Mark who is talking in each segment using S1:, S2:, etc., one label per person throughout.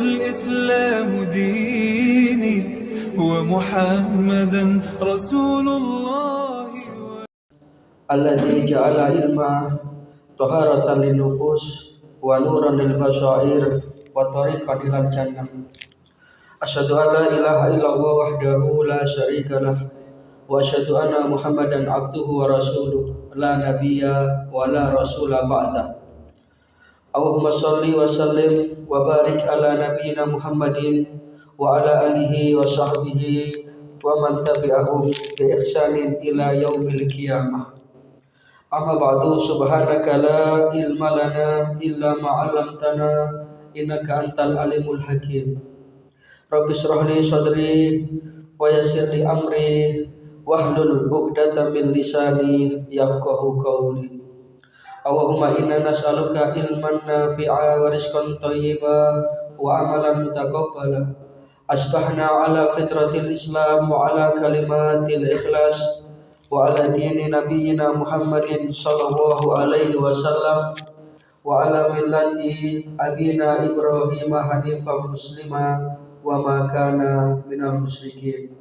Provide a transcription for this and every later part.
S1: الإسلام ديني ومحمدا رسول الله
S2: الذي جعل علما طهارة للنفوس ونورا للبصائر وطريقا إلى الجنة. أشهد أن لا إله إلا الله وحده لا شريك له وأشهد أن محمدا عبده ورسوله لا نبي ولا رسول بعده. اللهم صل وسلم وبارك على نبينا محمد وعلى آله وصحبه ومن تبعهم بإحسان إلى يوم القيامة. أما بعد سبحانك لا علم لنا إلا ما علمتنا إنك أنت العليم الحكيم. رب اشرح لي صدري ويسر لي أمري واحلل عقدة من لساني يفقهوا قولي. اللهم إنا نسألك علما نافعا ورزقا طيبا وعملا متقبلا. أصبحنا على فطرة الإسلام وعلى كلمات الإخلاص وعلى دين نبينا محمد صلى الله عليه وسلم وعلى ملة أبينا إبراهيم حنيفا مسلما وما كان minal musyrikin.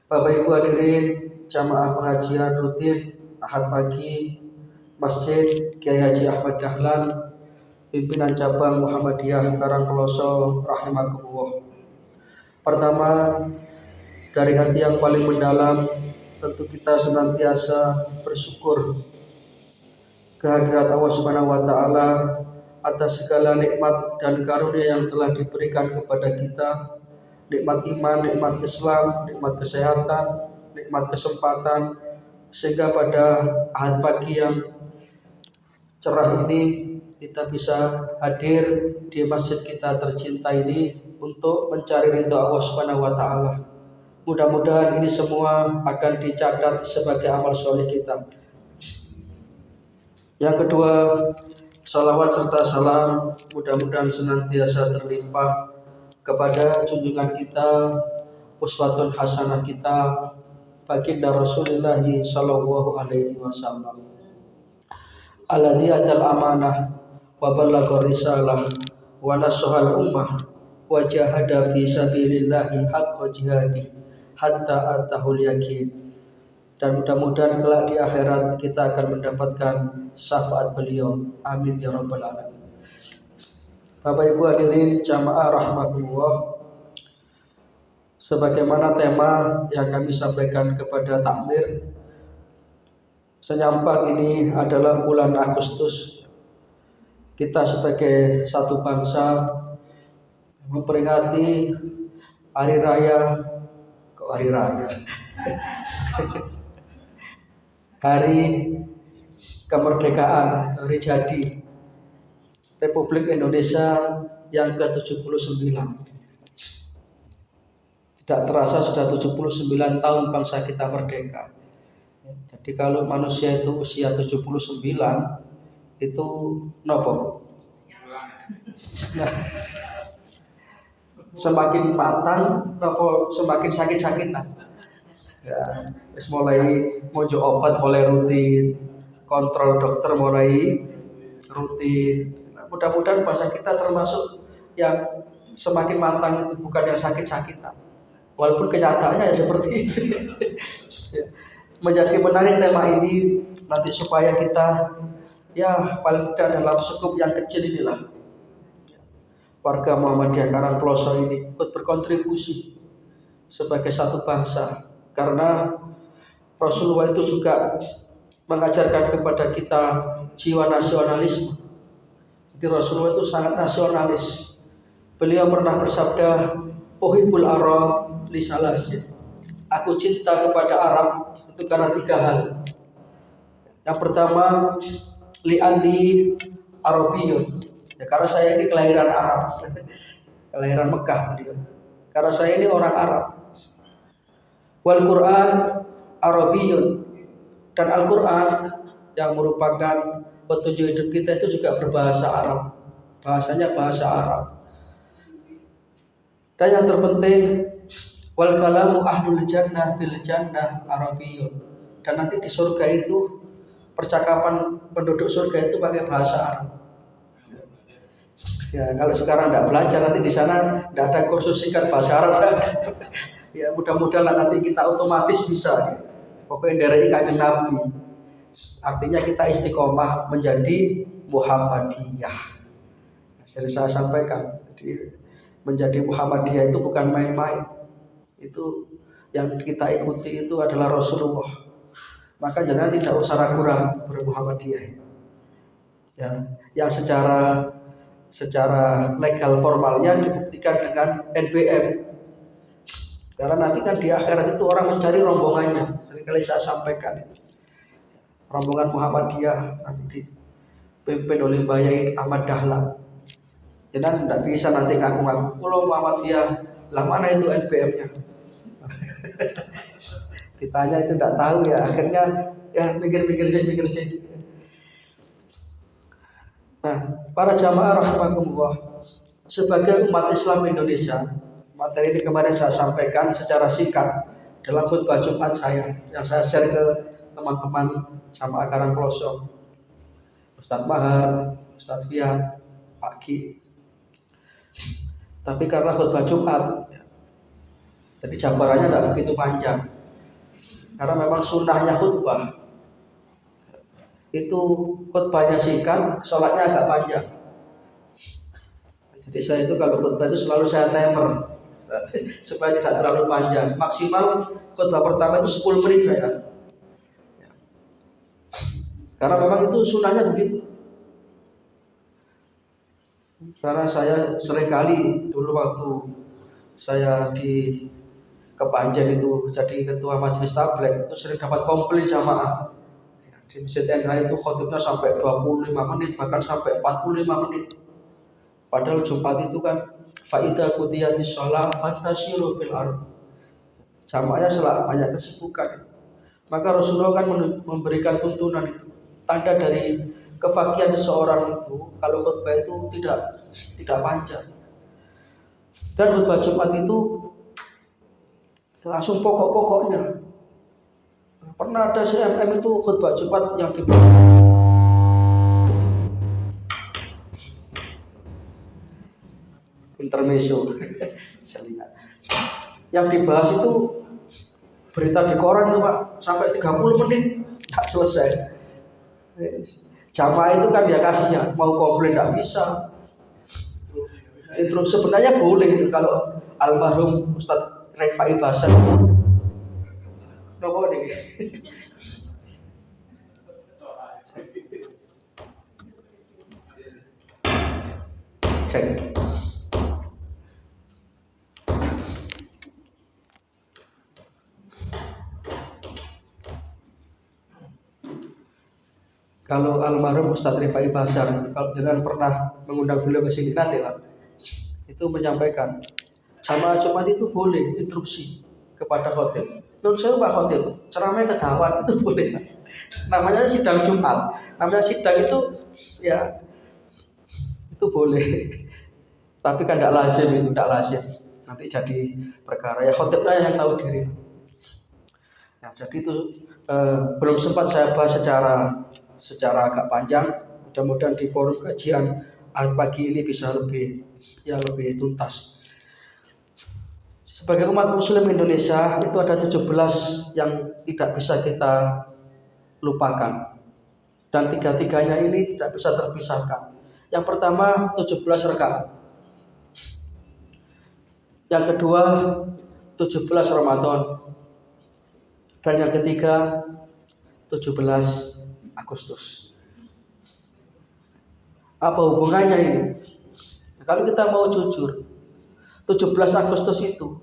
S2: Bapak Ibu hadirin jamaah pengajian rutin Ahad pagi Masjid Kiai Haji Ahmad Dahlan, pimpinan cabang Muhammadiyah Karangploso rahimakumullah. Pertama, dari hati yang paling mendalam tentu kita senantiasa bersyukur kehadirat Allah Subhanahu wa taala atas segala nikmat dan karunia yang telah diberikan kepada kita, nikmat iman, nikmat Islam, nikmat kesehatan, nikmat kesempatan, sehingga pada Ahad pagi yang cerah ini kita bisa hadir di masjid kita tercinta ini untuk mencari ridho Allah Subhanahu wa taala. Mudah-mudahan ini semua akan dicatat sebagai amal soleh kita. Yang kedua, salawat serta salam mudah-mudahan senantiasa terlimpah kepada junjungan kita, uswatun hasanah kita, baginda Rasulullah sallallahu alaihi wasallam. Alladzi adal amanah wa ballagha risalah wa nasahal ummah wa jahada fi sabilillahi haqqa jihadi hatta atahul yakin. Dan mudah-mudahan kelak di akhirat kita akan mendapatkan syafaat beliau. Amin ya rabbal alamin. Bapak Ibu hadirin jamaah rahimakumullah, sebagaimana tema yang kami sampaikan kepada takmir, senyampak ini adalah bulan Agustus. Kita sebagai satu bangsa memperingati hari raya hari kemerdekaan, hari jadi Republik Indonesia yang ke-79. Tidak terasa sudah 79 tahun bangsa kita merdeka. Jadi kalau manusia itu usia 79 itu nopo? Nah, semakin matang nopo semakin sakit-sakitan. Ya, mulai mojo obat mulai rutin, kontrol dokter mulai rutin. Nah, mudah-mudahan bangsa kita termasuk yang semakin matang itu, bukan yang sakit-sakitan. Walaupun kenyataannya ya seperti ini. Menjadi menarik tema ini nanti supaya kita ya paling tidak dalam skup yang kecil inilah warga Muhammadiyah Karangploso ini ikut berkontribusi sebagai satu bangsa, karena Rasulullah itu juga mengajarkan kepada kita jiwa nasionalisme. Jadi Rasulullah itu sangat nasionalis. Beliau pernah bersabda, "Uhibbul Arab li salasin." Aku cinta kepada Arab itu karena 3 hal. Yang pertama, li'anni Arabiyun. Ya, karena saya ini kelahiran Arab, kelahiran Mekah. Karena saya ini orang Arab. Wal Quran Arabiyun, dan Al-Quran yang merupakan petunjuk hidup kita itu juga berbahasa Arab, bahasanya bahasa Arab. Dan yang terpenting, wal kalamu ahlul jannah fil jannah Arabiyun, dan nanti di surga itu percakapan penduduk surga itu pakai bahasa Arab. Ya, kalau sekarang tidak belajar nanti di sana tidak ada kursus singkat bahasa Arab. Ya, mudah-mudahan nanti kita otomatis bisa. Pokoknya dari Kanjeng Nabi. Artinya kita istiqomah menjadi Muhammadiyah. Jadi saya sampaikan, jadi menjadi Muhammadiyah itu bukan main-main. Itu yang kita ikuti itu adalah Rasulullah. Maka jangan tidak usah ragu-ragu bermuhammadiyah. Ya, yang secara legal formalnya dibuktikan dengan NBM. Karena nanti kan di akhirat itu orang mencari rombongannya. Seringkali saya sampaikan, rombongan Muhammadiyah nanti dipimpin oleh Mbak Yai Ahmad Dahlan. Jangan tidak bisa nanti ngaku-ngaku kalau Muhammadiyah, lah mana itu NBM-nya? Ditanya itu tidak tahu ya, akhirnya ya mikir-mikir sih. Nah, para jamaah rahimakumullah, sebagai umat Islam Indonesia, materi ini kemarin saya sampaikan secara singkat dalam khutbah Jumat saya yang saya share ke teman-teman jamaah Karangploso, Ustadz Mahar, Ustadz Fian, Pak Ki. Tapi karena khutbah Jumat, jadi jabarannya tidak begitu panjang. Karena memang sunnahnya khutbah itu khutbahnya singkat, sholatnya agak panjang. Jadi saya itu kalau khutbah itu selalu saya timer supaya tidak terlalu panjang. Maksimal khutbah pertama itu 10 menit saya. Karena memang itu sunnahnya begitu. Karena saya seringkali dulu waktu saya di Kepanjen itu jadi ketua majelis tabligh itu sering dapat komplain jamaah. Di Masjid NH itu khotibnya sampai 25 menit bahkan sampai 45 menit. Padahal Jumat itu kan faida qudiyatis shalah fantashiru fil ardh. Jamaahnya selalu banyak kesibukan. Maka Rasulullah kan memberikan tuntunan itu. Tanda dari kefakihan seseorang itu kalau khutbah itu tidak panjang. Dan khutbah Jumat itu langsung pokok-pokoknya. Pernah ada CMM itu khutbah Jumat yang dibahas intermezzo. Yang dibahas itu berita di koran itu Pak, sampai 30 menit tak selesai. Jamaah itu kan dia kasihnya mau komplain tidak bisa. Intro sebenarnya boleh itu kalau almarhum Ustadz Rifai Basan. Nopo nih. Cek. Kalau almarhum Ustadz Rifai Basar, kalau jangan pernah mengundang beliau ke sini nanti lah, itu menyampaikan jamaah Jumat itu boleh interupsi kepada khotib. Menurut saya Pak Khotib, ceramahnya ketahuan itu boleh. Namanya sidang Jumat, namanya sidang itu ya itu boleh. Tapi kan tidak lazim itu, tidak lazim. Nanti jadi perkara ya khotibnya yang tahu diri. Ya, jadi itu belum sempat saya bahas secara agak panjang. Mudah-mudahan di forum kajian pagi ini bisa lebih tuntas. Sebagai umat muslim Indonesia itu ada 17 yang tidak bisa kita lupakan. Dan tiga-tiganya ini tidak bisa terpisahkan. Yang pertama 17 rakaat. Yang kedua 17 Ramadan. Dan yang ketiga 17 Agustus. Apa hubungannya ini? Kalau kita mau jujur, 17 Agustus itu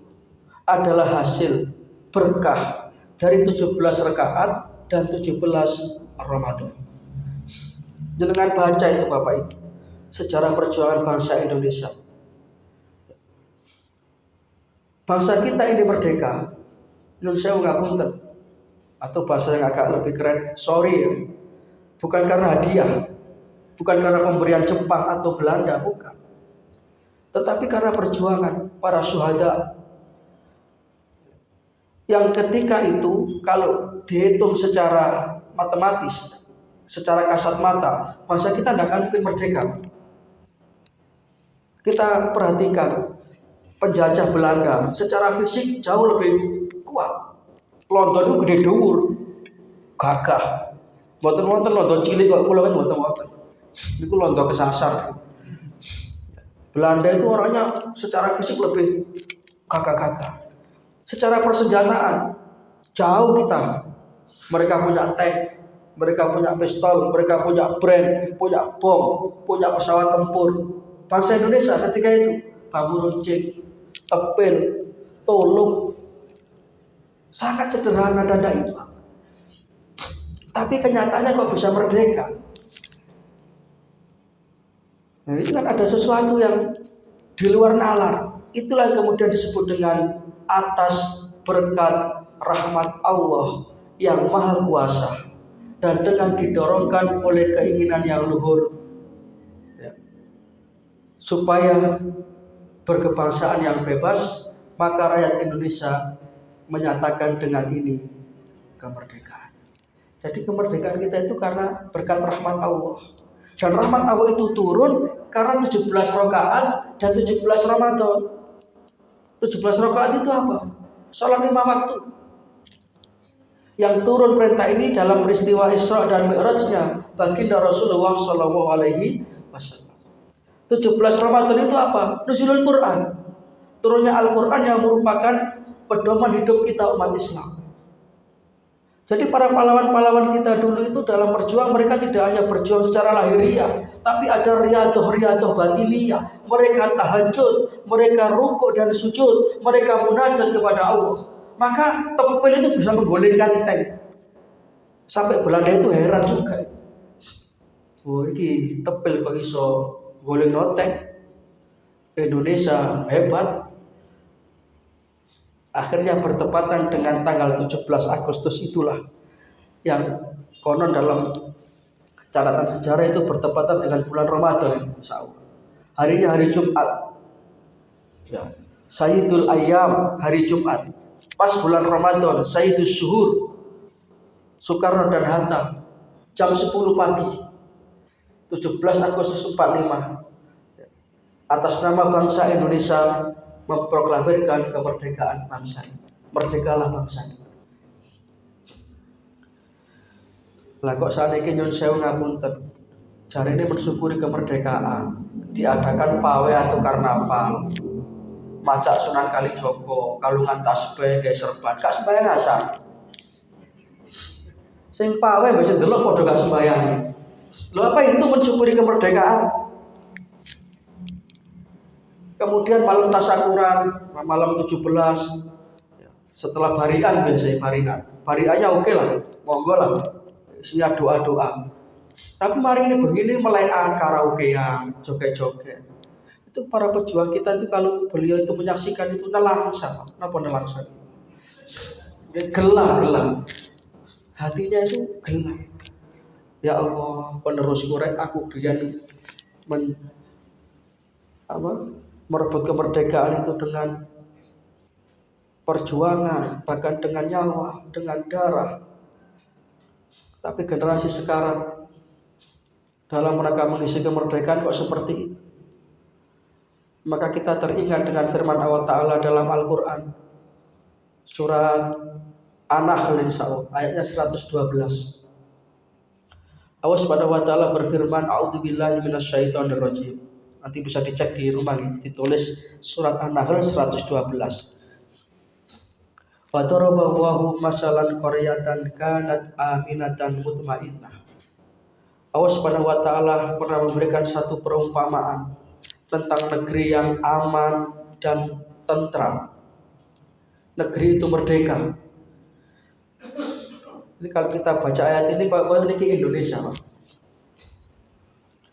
S2: adalah hasil berkah dari 17 rakaat dan 17 Ramadan. Jangan baca itu Bapak Ibu, sejarah perjuangan bangsa Indonesia. Bangsa kita ini merdeka, Indonesia ngapunten, atau bahasa yang agak lebih keren, sorry ya, bukan karena hadiah, bukan karena pemberian Jepang atau Belanda, bukan. Tetapi karena perjuangan para syuhada yang ketika itu kalau dihitung secara matematis, secara kasat mata, bangsa kita tidak akan mungkin merdeka. Kita perhatikan penjajah Belanda secara fisik jauh lebih kuat. London itu gede dhuwur, gagah. Mboten-mboten London cilik kok kula kan mboten-mboten. Niku London kesasar. Belanda itu orangnya secara fisik lebih gagah-gagah. Secara persenjataan jauh kita. Mereka punya tank, mereka punya pistol, mereka punya brand, punya bom, punya pesawat tempur. Bangsa Indonesia ketika itu bambu runcing, tepil, tolong, sangat sederhana dan indah. Tapi kenyataannya kok bisa merdeka? Nah, itu kan ada sesuatu yang di luar nalar. Itulah yang kemudian disebut dengan atas berkat rahmat Allah yang maha kuasa dan dengan didorongkan oleh keinginan yang luhur, ya, supaya berkebangsaan yang bebas, maka rakyat Indonesia menyatakan dengan ini kemerdekaan. Jadi kemerdekaan kita itu karena berkat rahmat Allah. Dan rahmat Allah itu turun karena 17 rakaat dan 17 Ramadan. 17 rakaat itu apa? Salat 5 waktu. Yang turun perintah ini dalam peristiwa Isra dan Mi'rajnya baginda Rasulullah Shallallahu Alaihi Wasallam. 17 Ramadan itu apa? Nuzulul Quran. Turunnya Al-Quran yang merupakan pedoman hidup kita umat Islam. Jadi para pahlawan-pahlawan kita dulu itu dalam perjuangan mereka tidak hanya berjuang secara lahiriah, tapi ada riyadhah batiniyah. Mereka tahajud, mereka rukuk dan sujud, mereka munajat kepada Allah. Maka tepel itu bisa menggolengkan tank. Sampai Belanda itu heran juga. Oh, ini tepel kok iso goleng tank. Indonesia hebat. Akhirnya bertepatan dengan tanggal 17 Agustus itulah yang konon dalam catatan sejarah itu bertepatan dengan bulan Ramadan, insya Allah. Harinya hari Jumat, ya. Sayyidul Ayyam hari Jumat. Pas bulan Ramadan, Sayyidus Syuhur, Soekarno dan Hatta, jam 10 pagi, 17 Agustus 45, atas nama bangsa Indonesia memproklamirkan kemerdekaan bangsa. Merdekalah bangsa. Lah kok saniki nyun sewu ngapunten. Jarine mensyukuri kemerdekaan, diadakan pawai atau karnaval. Macak Sunan Kalijogo, kalungan tasbih, gawe serban, gak sembahyang asar. Sing pawai wis ndelok padha gak sembahyang. Lho apa itu mensyukuri kemerdekaan? Kemudian malam tasyakuran, malam 17, setelah barian biasanya bariannya oke lah, monggo lah, siap doa-doa. Tapi mari ini begini melekan karaokean, joget-joget. Itu para pejuang kita itu kalau beliau itu menyaksikan itu nelangsa, kenapa nelangsa? Gelam, hatinya itu gelam. Ya Allah, penerus kurek aku biar merebut kemerdekaan itu dengan perjuangan, bahkan dengan nyawa, dengan darah. Tapi generasi sekarang dalam rangka mengisi kemerdekaan kok seperti itu. Maka kita teringat dengan firman Allah Ta'ala dalam Al-Quran surat An-Nahl insyaallah ayatnya 112. Allah Subhanahu wa Ta'ala berfirman, A'udzubillahi minasyaitonirrajim. Nanti bisa dicek di rumah, ditulis surat An-Nahl 112. Wa daraballahu masalan qaryatan kanat aminatan mutmainnah. Allah Subhanahu wa Ta'ala pernah memberikan satu perumpamaan tentang negeri yang aman dan tentram. Negeri itu merdeka. Ini kalau kita baca ayat ini, Pak, ini Indonesia, Pak.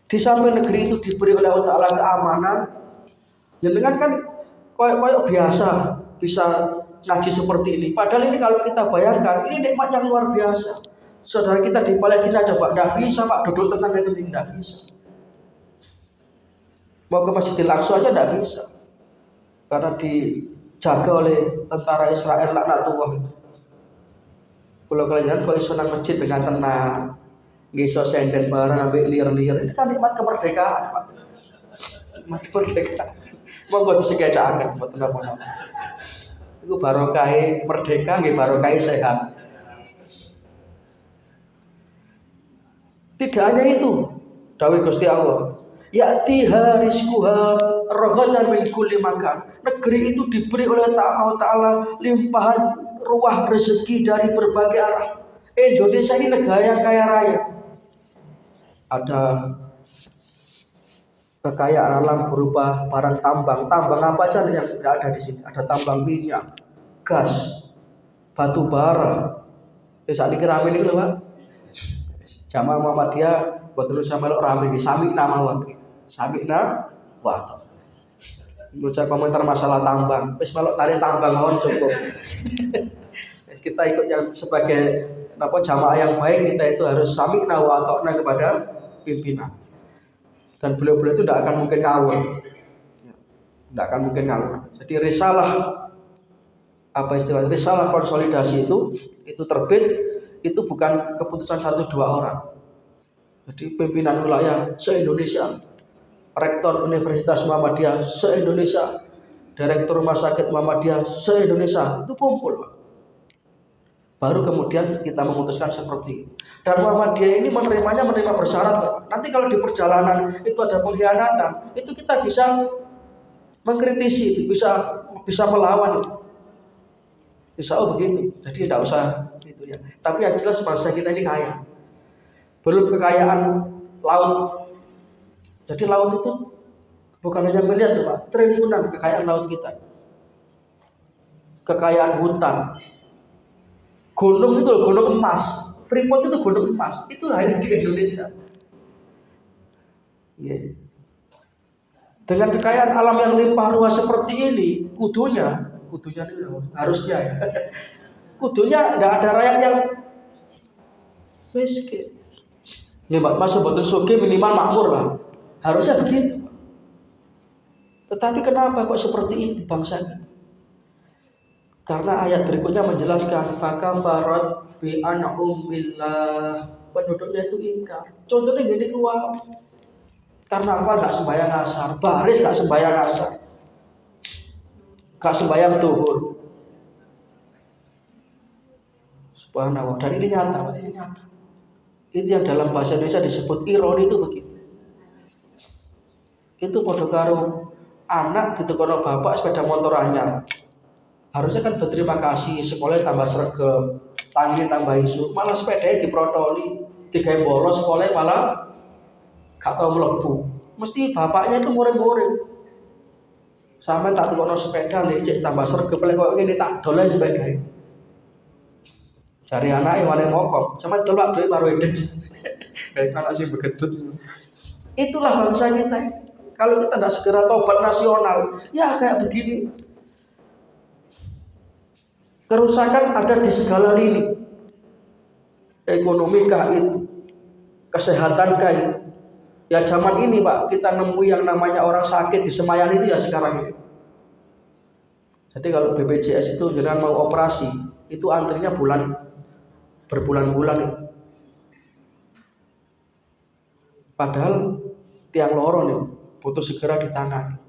S2: Di samping negeri itu diberi oleh Allah Ta'ala keamanan, jenengan kan koyok biasa bisa ngaji seperti ini. Padahal ini kalau kita bayangkan, ini nikmat yang luar biasa. Saudara kita di Palestina coba, tidak bisa Pak duduk tenang itu, tidak bisa. Mau ke Masjidil Aqsa aja tidak bisa, karena dijaga oleh tentara Israel laknatullah itu. Kalau kalian kok iso nang masjid dengan tenang, nggak iso senden barang ambil liar-liar, itu kan nikmat kemerdekaan, Pak. mati merdeka. Monggo disegajakaken boten napa-napa. Iku barokah merdeka nggih barokah sehat. Tidak hanya itu, dawuh Gusti Allah, ya'ti harizquha ragadan min kulli makan. Negeri itu diberi oleh Allah Ta'ala limpahan ruah rezeki dari berbagai arah. Indonesia ini negara yang kaya raya. Ada kekayaan alam berupa barang tambang. Tambang apa aja yang tidak ada di sini? Ada tambang minyak, gas, batu bara. Saat ini rame ini lho, Pak. Jamaah Muhammadiyah buat dulu sama lo rame di Samikna mawon. Samikna, wah. Baca komentar masalah tambang. Wis melok tari tambang mawon cukup. Kita ikut yang sebagai jamaah yang baik, kita itu harus samikna wa ta'na kepada pimpinan. Dan beliau-beliau itu tidak akan mungkin ngawur. Tidak akan mungkin ngawur. Jadi risalah risalah konsolidasi itu terbit, itu bukan keputusan 1-2 orang. Jadi pimpinan wilayah se-Indonesia, rektor Universitas Muhammadiyah se-Indonesia, direktur Rumah Sakit Muhammadiyah se-Indonesia itu kumpul, Pak. Baru kemudian kita memutuskan seperti itu. Dan Muhammadiyah ini menerima bersyarat. Nanti kalau di perjalanan itu ada pengkhianatan, itu kita bisa mengkritisi itu, bisa melawan itu. Bisa begitu. Jadi tidak usah itu ya. Tapi yang jelas bangsa kita ini kaya. Belum kekayaan laut. Jadi laut itu bukan hanya miliar, Pak, triliunan kekayaan laut kita. Kekayaan hutan. Gunung itu gunung emas. Freeport itu gunung emas. Itu hanya di Indonesia. Yeah. Dengan kekayaan alam yang limpah ruah seperti ini, kudunya ini harusnya ya. Kudunya tidak ada rakyat yang miskin. Ya, Pak, masuk betul sugih minimal makmur lah. Harusnya begitu. Tetapi kenapa kok seperti ini bangsa kita? Karena ayat berikutnya menjelaskan fakafarat bi an'umillah. Penduduknya itu ingkar. Contohnya gini wow. Karnaval gak sembahyang asar, baris gak sembahyang asar, gak sembahyang zuhur. Subhanallah. Dan ini nyata. Itu yang dalam bahasa Indonesia disebut ironi, itu begitu. Itu padha karo anak ditekono bapak sepeda motor anyar. Harusnya kan berterima kasih, sekolah tambah sregep, tangi tambah isu, malah sepedanya diprotoli, digawe bolos sekolah malah gak tau mlebu. Mesti bapaknya itu murid-murid. Sampe tak tekono sepeda lecek tambah sregep lek kok ngene tak dolen sepeda. Cari anake wale mokok, sampe dolak duwe karo edek. Kayak anak sing begedut. Itulah bangsa kita. Kalau kita tidak segera tobat nasional, ya kayak begini. Kerusakan ada di segala lini. Ekonomi kah itu, kesehatan kah itu. Ya zaman ini, Pak, kita nemu yang namanya orang sakit di Senayan itu ya sekarang ini. Jadi kalau BPJS itu jangan mau operasi, itu antrinya berbulan-bulan itu. Padahal tiang loro nih butuh segera ditangani.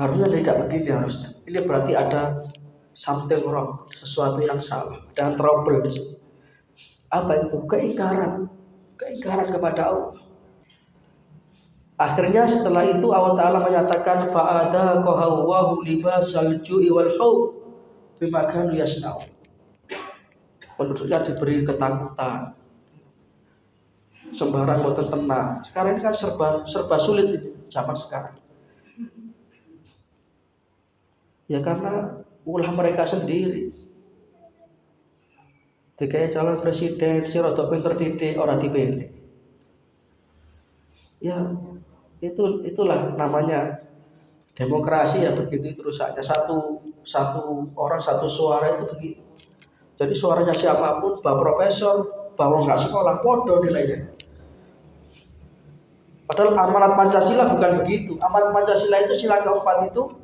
S2: Harusnya tidak begini harusnya. Ini berarti ada something wrong, sesuatu yang salah, dan trouble di sini. Apa itu? Keingkaran kepada Allah. Akhirnya setelah itu Allah Ta'ala menyatakan fa'adaqahu libasal ju'i wal khauf bima kanu yasna'un. Penduduknya diberi ketakutan. Sembarang boten tenang. Sekarang ini kan serba sulit ini zaman sekarang. Ya karena ulah mereka sendiri. Dikai calon presiden si rada pinter didik ora dipilih. Ya itulah namanya demokrasi ya begitu itu rusaknya. Satu orang satu suara itu begitu. Jadi suaranya siapapun, bah profesor, bah enggak sekolah podo nilainya. Padahal amanat Pancasila bukan begitu. Amanat Pancasila itu sila keempat itu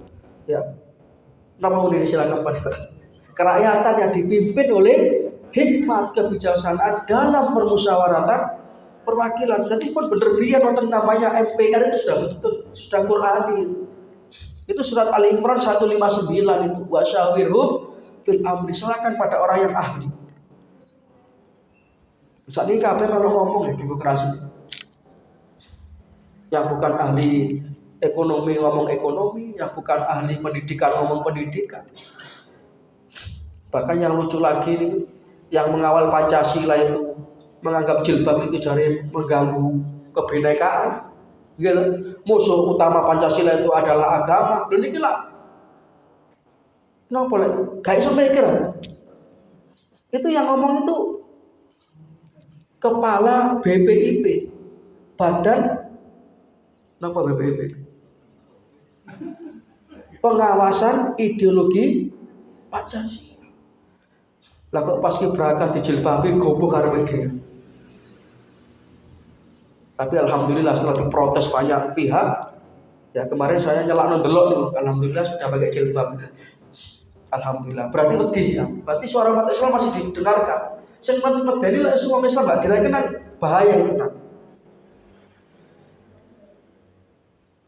S2: ya. Nama udah sila keempat itu. Kerakyatan yang dipimpin oleh hikmat kebijaksanaan dalam permusyawaratan perwakilan. Jadi pun bener biar nonton namanya MPR itu sudah Qur'ani. Itu surat Ali Imran 159 itu. Wasyawirhum fil amri, serahkan pada orang yang ahli. Saat ini kabeh kalau ngomong ya demokrasi. Yang bukan ahli ekonomi ngomong ekonomi, yang bukan ahli pendidikan ngomong pendidikan. Bahkan yang lucu lagi nih, yang mengawal Pancasila itu menganggap jilbab itu jadi mengganggu kebinekaan. Gitu. Musuh utama Pancasila itu adalah agama. Dan ini lah. Kenapa boleh? Gak iso mikir. Itu yang ngomong itu kepala BPIP, Badan apa BPIP? Pengawasan Ideologi Pancasila. Lah kok pas kibraka dijilbabi goblok karo dia. Tapi alhamdulillah setelah diprotes banyak pihak, ya kemarin saya nyelakno delok nih, alhamdulillah sudah pakai jilbab. Alhamdulillah. Berarti wedi ya. Berarti suara umat Islam masih didengarkan. Sing medeni lek semua Islam gak dirayakan bahaya itu.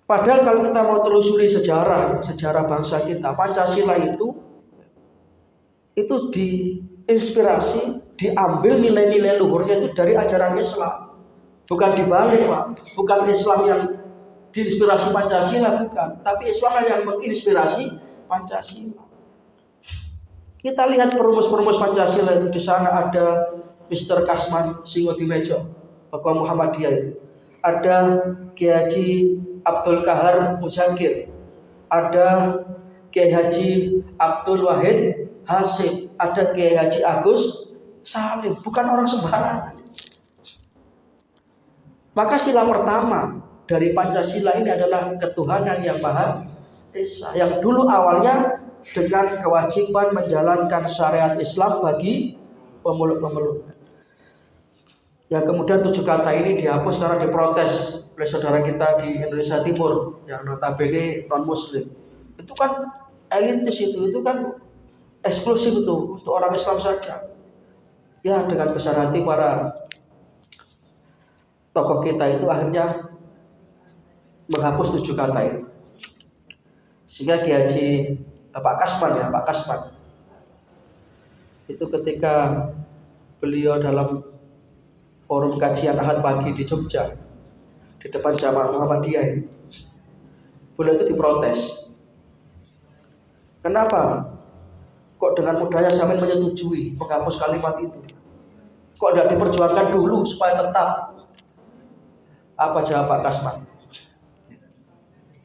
S2: Padahal kalau kita mau telusuri sejarah bangsa kita, Pancasila itu diinspirasi, diambil nilai-nilai luhurnya itu dari ajaran Islam. Bukan dibalik, Pak. Bukan Islam yang diinspirasi Pancasila, bukan. Tapi Islam yang menginspirasi Pancasila. Kita lihat perumus-perumus Pancasila itu, di sana ada Mr. Kasman Singodimejo, tokoh Muhammadiyah itu. Ada Kiai Haji Abdul Kahar Muzakir, ada Kiai Haji Abdul Wahid Hasim, ada Kiai Haji Agus Salim, bukan orang sembarangan. Maka sila pertama dari Pancasila ini adalah ketuhanan yang Maha Esa, yang dulu awalnya dengan kewajiban menjalankan syariat Islam bagi pemeluk-pemeluk. Ya kemudian 7 kata ini dihapus karena diprotes oleh saudara kita di Indonesia Timur yang notabene non Muslim. Itu kan elitis, itu kan eksklusif itu untuk orang Islam saja. Ya dengan besar hati para tokoh kita itu akhirnya menghapus 7 kata itu. Sehingga Kiai Haji Pak Kasman itu ketika beliau dalam forum kajian Ahad pagi di Jogja di depan jamaah Muhammadiyah, beliau itu diprotes. Kenapa? Kok dengan mudahnya sampean menyetujui menghapus kalimat itu? Kok tidak diperjuangkan dulu supaya tetap? Apa jawab Pak Kasman?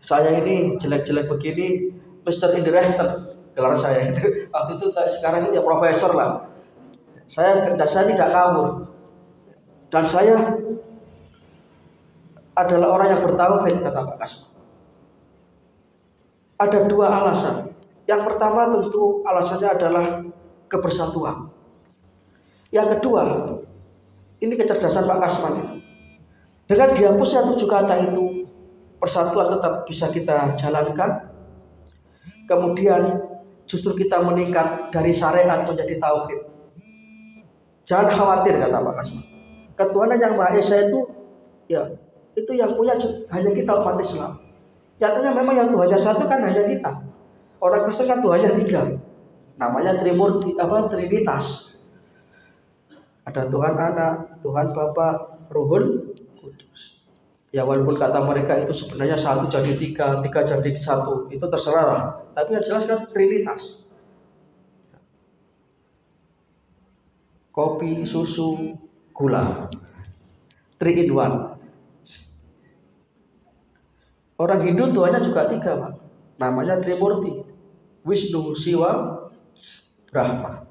S2: Saya ini jelek-jelek begini, Mr. Indirekten, gelar saya itu. Waktu itu sekarang ini ya profesor lah. Saya tidak ngawur. Dan saya adalah orang yang bertauhid, kata Pak Kasman. Ada 2 alasan. Yang pertama tentu alasannya adalah kebersatuan. Yang kedua, ini kecerdasan Pak Kasman. Dengan dihapusnya 7 kata itu, persatuan tetap bisa kita jalankan. Kemudian justru kita meningkat dari syariat menjadi tauhid. Jangan khawatir, kata Pak Kasman. Ketuhanan yang Maha Esa itu, ya itu yang punya hanya kita umat Islam. Nyatanya memang yang Tuhannya satu kan hanya kita. Orang Kristen kan Tuhannya 3. Namanya Trinitas. Ada Tuhan Anak, Tuhan Bapa, Ruhul Kudus. Ya walaupun kata mereka itu sebenarnya 1 jadi 3, 3 jadi 1, itu terserah lah. Tapi yang jelas kan Trinitas. Kopi, susu, gula, 3 in 1. Orang Hindu Tuhannya juga 3, Pak. Namanya Trimurti, Wisnu, Siwa, Brahma.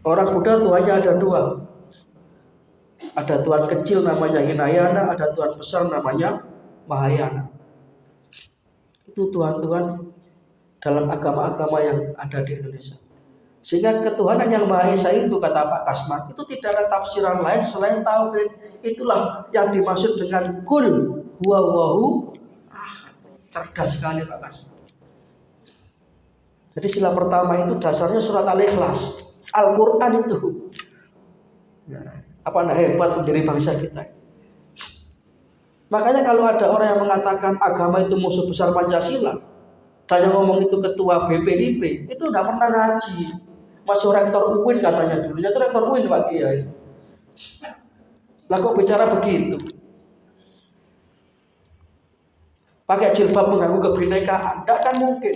S2: Orang Buddha Tuhannya ada 2. Ada Tuhan kecil namanya Hinayana, ada Tuhan besar namanya Mahayana. Itu Tuhan-Tuhan dalam agama-agama yang ada di Indonesia. Sehingga ketuhanan yang Maha Esa itu, kata Pak Kasman, itu tidak ada tafsiran lain selain tauhid. Itulah yang dimaksud dengan kul huwallahu ahad. Cerdas sekali Pak Kasman. Jadi sila pertama itu dasarnya surat Al-Ikhlas, Al-Quran itu. Nah, Apa enggak hebat pendiri bangsa kita? Makanya kalau ada orang yang mengatakan agama itu musuh besar Pancasila, dan yang ngomong itu ketua BPIP, itu enggak pernah ngaji. Masuk rektor UIN katanya dulunya itu rektor UIN Pak Kiai. Lah kok bicara begitu? Pakai jilbab mengganggu kebinekaan, tidak akan mungkin.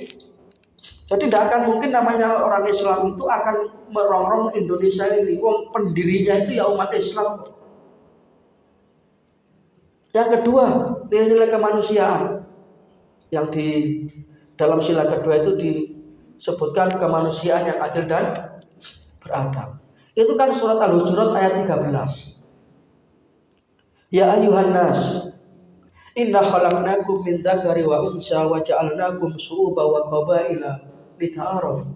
S2: Jadi tidak akan mungkin namanya orang Islam itu akan merongrong Indonesia ini. Wong pendirinya itu ya umat Islam. Yang kedua, nilai-nilai kemanusiaan. Yang di dalam sila kedua itu disebutkan kemanusiaan yang adil dan beradab. Itu kan surat Al-Hujurat ayat 13. Ya ayuhan nas, inna khalaqnakum min dzakari wa unsa wa ja'alnakum syu'uban wa qabaila lita'arafu.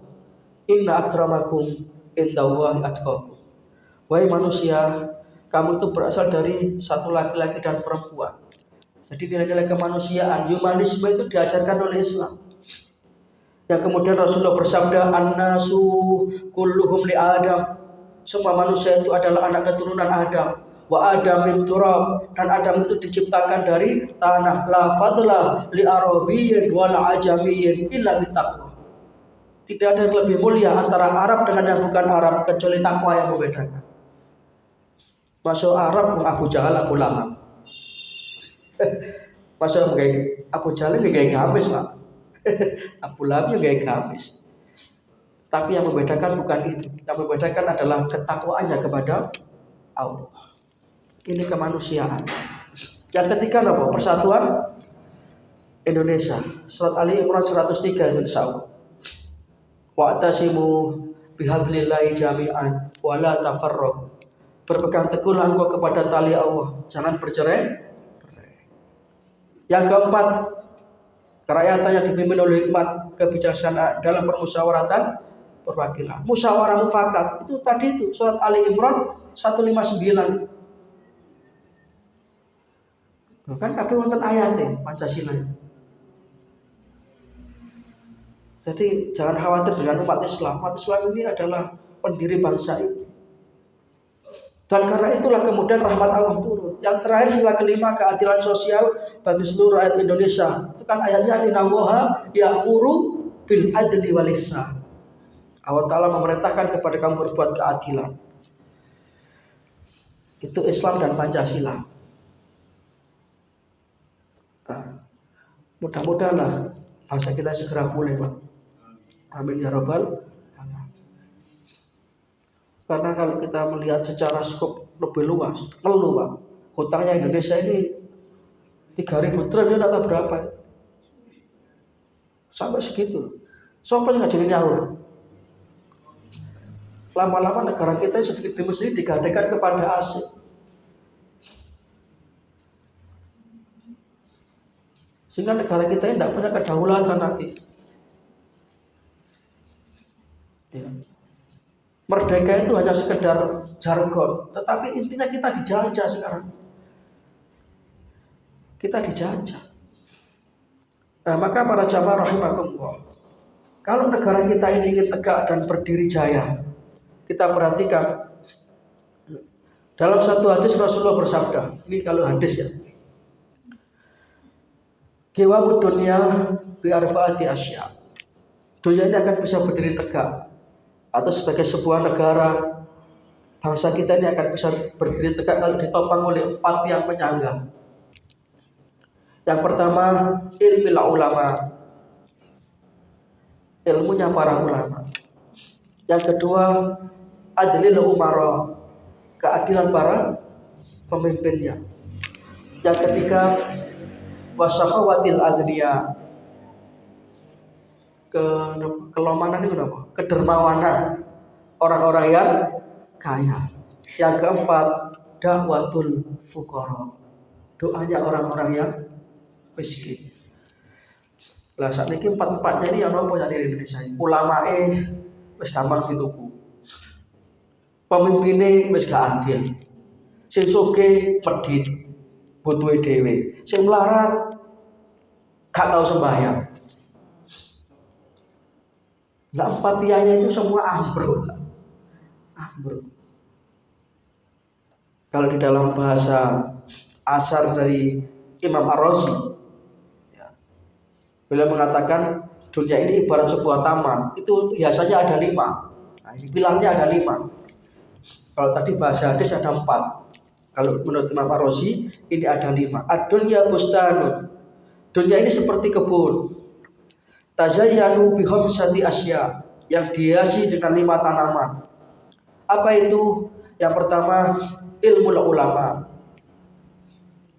S2: Inna akramakum indallahi atqakum. Wahai manusia, kamu itu berasal dari satu laki-laki dan perempuan. Jadi nilai-nilai kemanusiaan, humanisme itu diajarkan oleh Islam. Yang kemudian Rasulullah bersabda, an-nasu kulluhum li Adam. Semua manusia itu adalah anak keturunan Adam. Wa Adam min turab, dan Adam itu diciptakan dari tanah. La fadla li arabiyyin wal ajamiyyin illa bittaqwa. Tidak ada yang lebih mulia antara Arab dengan yang bukan Arab kecuali takwa yang membedakan. Masuk Arab Abu Jahal Abu Lahab. Masuk Abu Jahal ini gaya gamis Pak. Abu Lahab gaya gamis. Tapi yang membedakan bukan itu. Yang membedakan adalah ketakwaannya kepada Allah. Ini kemanusiaan. Yang ketiga apa? Persatuan Indonesia. Surat Ali Imran 103 itu insyaallah. Wa'tasimu bihablillahi jami'an wa la tafarraqu. Berpegang teguhlah engkau kepada tali Allah, jangan bercerai. Yang keempat, kerakyatan yang dipimpin oleh hikmat kebijaksanaan dalam permusyawaratan perwakilan. Musyawarah mufakat itu tadi itu surat Ali Imran 159. Kan kabeh wonten ayate Pancasila. Jadi jangan khawatir dengan umat Islam. Umat Islam ini adalah pendiri bangsa ini. Dan karena itulah kemudian rahmat Allah turun. Yang terakhir sila kelima, keadilan sosial bagi seluruh rakyat Indonesia. Itu kan ayatnya innallaha ya'muru bil adli wal ihsan. Allah Ta'ala memerintahkan kepada kamu berbuat keadilan. Itu Islam dan Pancasila. Nah, mudah-mudahanlah bangsa kita segera pulih, Pak. Amin ya rabbal alamin. Karena kalau kita melihat secara skop lebih luas, ngeluh Pak, hutangnya Indonesia ini 3.000 triliun atau berapa? Sampai segitu. Sopo nggak jadi nyaur. Lama-lama negara kita sedikit demi sedikit digadaikan kepada asing. Sehingga negara kita ini tidak punya kedaulatan nanti. Ya. Merdeka itu hanya sekedar jargon, tetapi intinya kita dijajah sekarang. Kita dijajah. Nah, maka para jamaah rahimakumullah, kalau negara kita ini ingin tegak dan berdiri jaya, kita perhatikan dalam satu hadis Rasulullah bersabda, ini kalau hadis ya, Qiwamud dunya bi arba'ati asya. Dunia ini akan bisa berdiri tegak, atau sebagai sebuah negara, bangsa kita ini akan bisa berdiri tegak kalau ditopang oleh 4 yang penyangga. Yang pertama, ilmil ulama, ilmunya para ulama. Yang kedua, adlil umara, keadilan para pemimpinnya. Yang ketiga, wasakhawatil agniya, kelomanan itu apa? Kedermawanan orang-orang yang kaya. Yang keempat, da'watul fuqara, doanya orang-orang yang miskin. Lah saat ini 4-4-nya ini yang nopo yang di Indonesia. Ulamae wis gampang dituku. Pemimpine wis gak adil. Sing sugih medhit butuhe dhewe. Sing melarat gak tau sembahyang. Lah 4 tianya itu semua ambruk. Ambruk. Kalau di dalam bahasa asar dari Imam Ar-Razi, ya, beliau mengatakan dunia ini ibarat sebuah taman. Itu biasanya ada 5. Nah, ini bilangnya ada 5. Kalau tadi bahasa hadis ada 4. Kalau menurut Imam Ar-Razi ini ada 5. Ad-dunya bustanun. Dunia ini seperti kebun. Tazayyanu bi khamsati asya, yang dihiasi dengan 5 tanaman. Apa itu? Yang pertama, ilmu ulama.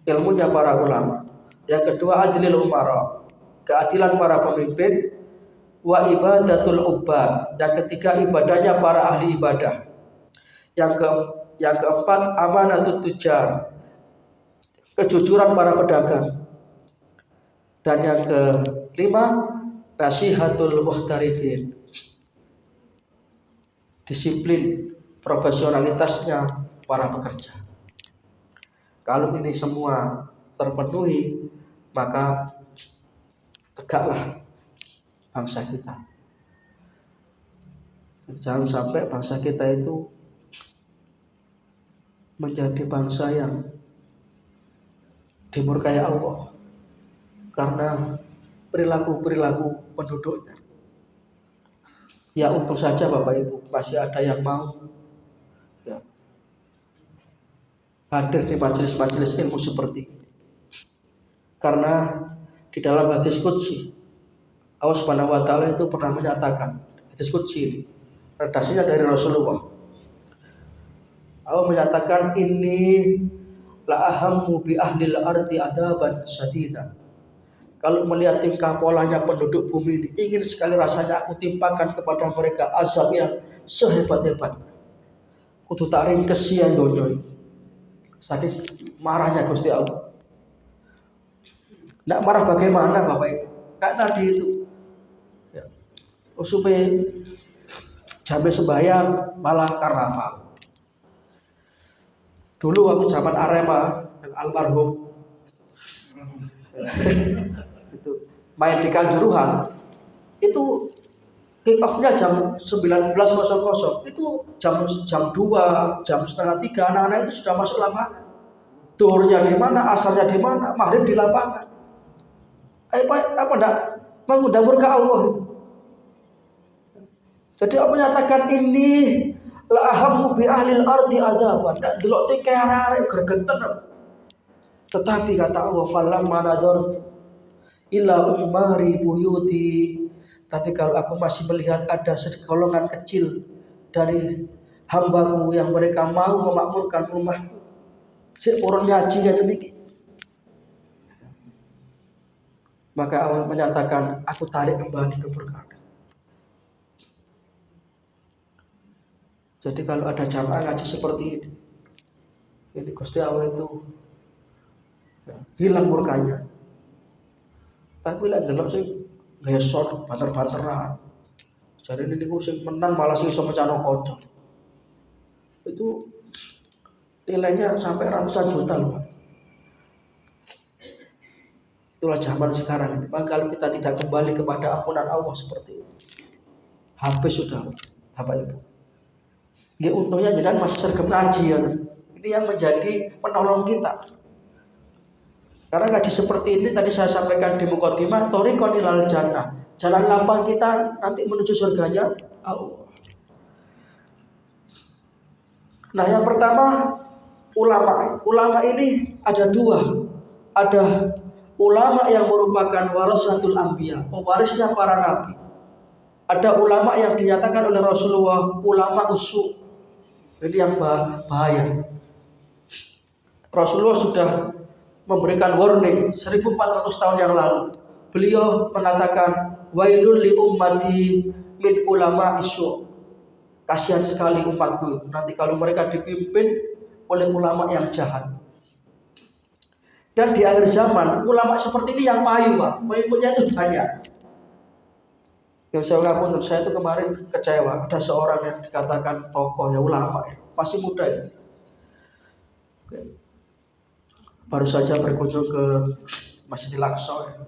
S2: Ilmunya para ulama. Yang kedua, adlil umara, keadilan para pemimpin. Wa ibadatul ubbad. Yang ketiga, ibadahnya para ahli ibadah. Yang keempat, amanatut tujar, kejujuran para pedagang. Dan yang kelima, nasihatul muhtarifin, disiplin profesionalitasnya para pekerja. Kalau ini semua terpenuhi, maka tegaklah bangsa kita. Jangan sampai bangsa kita itu menjadi bangsa yang dimurkai Allah karena perilaku-perilaku penduduknya. Ya untung saja Bapak Ibu masih ada yang mau ya, hadir di majelis-majelis ilmu seperti ini. Karena di dalam hadis qudsi Allah Subhanahu wa taala itu pernah menyatakan, hadis qudsi ini redaksinya dari Rasulullah. Allah menyatakan, ini la ahammu bi ahlil ardi adaban syadidan. Kalau melihat tingkah polanya penduduk bumi ini, ingin sekali rasanya aku timpakan kepada mereka azab yang sehebat-hebat. Kudu tak ringkesi yang donya. Saking marahnya Gusti Allah. Nggak marah bagaimana Bapak Ibu? Kayak tadi itu. Ya. Supaya jambe sembahyang malah karnaval. Dulu waktu zaman Arema yang almarhum itu main di Kanjuruhan, itu kick off-nya jam 19.00, itu jam 2, jam setengah 3 anak-anak itu sudah masuk lapangan. Duhurnya di mana, asarnya di mana, maghrib di lapangan. Apa enggak mengundang murka Allah. Jadi Allah menyatakan ini la ahammu bi ahlil ardi adaban. Ndak delok teke arek gregeten. Tetapi kata Allah, falamma nadar illa umari buyuti. Tapi kalau aku masih melihat ada segolongan kecil dari hambaku yang mereka mau memakmurkan rumahku, si orang ngaji ya niki, maka Allah menyatakan aku tarik kembali ke furqan. Jadi kalau ada jamaah ngaji seperti ini Gusti Allah itu ya, hilang murkanya. Tapi lah delok sing gesot banter-banteran. Jadi ini niku sing menang malah sing iso mecano kaca. Itu nilainya sampai ratusan juta loh. Itulah zaman sekarang ini. Maka kalau kita tidak kembali kepada ampunan Allah seperti ini, habis sudah Bapak Ibu. Ya untungnya jangan masih sergap ngaji ya. Ini yang menjadi penolong kita. Karena ngaji seperti ini tadi saya sampaikan di mukadimah, thoriqon ilal jannah. Jalan lapang kita nanti menuju surganya Allah. Nah, yang pertama ulama. Ulama ini ada 2. Ada ulama yang merupakan warasatul anbiya, pewarisnya para nabi. Ada ulama yang dinyatakan oleh Rasulullah ulama usu. Ini yang bahaya. Rasulullah sudah memberikan warning 1400 tahun yang lalu. Beliau mengatakan wailul li ummati min ulama isu. Kasihan sekali umatku nanti kalau mereka dipimpin oleh ulama yang jahat. Dan di akhir zaman ulama seperti ini yang payu, Pak. Pengikutnya itu banyak. Yang saya ngaku, saya itu kemarin kecewa. Ada seorang yang dikatakan tokoh ya ulama ya, masih muda ya. Baru saja berkunjung ke Masjidil Aqsa ya.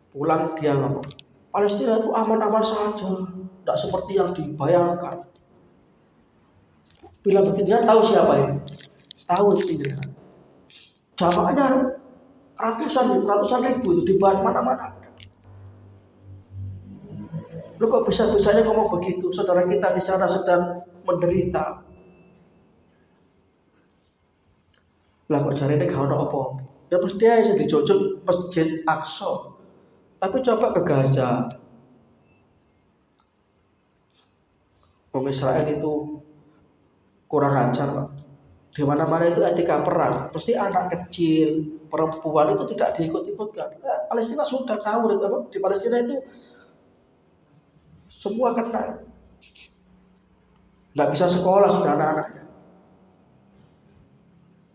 S2: Pulang dia ngomong, Palestina itu aman-aman saja, tidak seperti yang dibayangkan. Bilang begitu, dia tahu siapa ini. tahun sih. Jamaahnya ratusan ribu itu di mana-mana. Lu kok bisa-bisanya ngomong begitu? Saudara kita di sana sedang menderita. Lah kok jarene gak ono apa? Ya mesti aja dijojok Masjid Aqsa. Tapi coba ke Gaza. Wong Israel itu kurang ajar, Pak. Di mana-mana itu etika perang. Pasti anak kecil, perempuan itu tidak diikut-ikutkan. Palestina sudah kawin, di Palestina itu semua kena. Nggak bisa sekolah sudah anak-anaknya.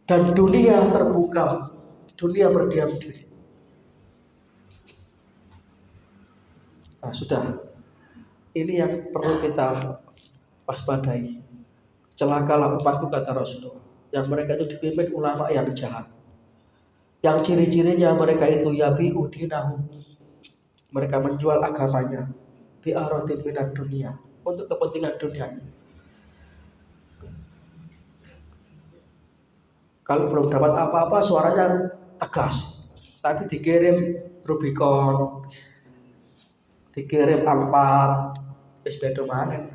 S2: Dan dunia terbuka, dunia berdiam diri. Nah, sudah. Ini yang perlu kita waspadai. Celakalah umatku, kata Rasulullah. Yang mereka itu dipimpin ulama yang jahat. Yang ciri-cirinya mereka itu yabi'u dinahum. Mereka menjual agamanya bi'aradin minad dunia, untuk kepentingan dunianya. Kalau belum dapat apa-apa suaranya tegas, tapi dikirim Rubicon, dikirim Alphard, wis beda maneh.